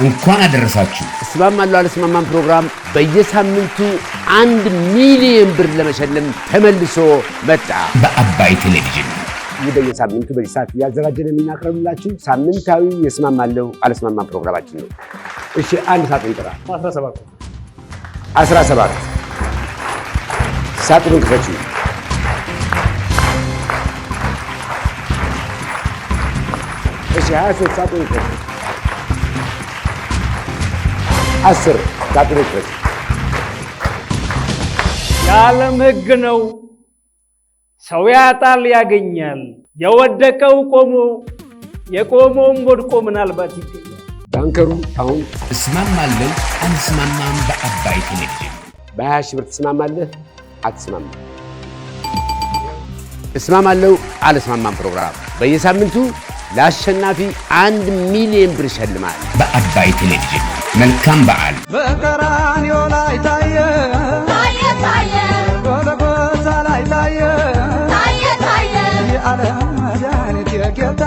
እንኳን አደረሳችሁ። እስማማለሁ አልስማማም ፕሮግራም በየሳምንቱ 1 ሚሊዮን ብር ለመሸለም ተመልሶ መጣ በአባይ ቴሌቪዥን። በየሳምንቱ በዚህ ሰዓት ያዘጋጀን የምናቀርብላችሁ ሳምንታዊ የእስማማለሁ አልስማማም ፕሮግራማችን ነው። እሺ አንድ ሰዓት እንጥራ 17 ሳጥኑን ክፈቹ። እሺ 23 ሳጥኑን ክፈቹ። 10 ሳጥኑን ክፈቹ። የዓለም ሕግ ነው። ሰው ያጣል ያገኛል። የወደቀው ቆሞ የቆመውም ወድቆ ምናልባት ይገኛል። ባንከሩ አሁን እስማማለሁ አልስማማም በአባይ ቴሌቪዥን። በ20 ሺህ ብር ትስማማለህ አትስማማም? እስማማለሁ አልስማማም ፕሮግራም በየሳምንቱ ለአሸናፊ 1 ሚሊዮን ብር ይሸልማል በአባይ ቴሌቪዥን። መልካም በዓል። በቀራንዮ ላይ ታየ ጎልጎታ ላይ ታየ የዓለም መድኃኒት የጌታ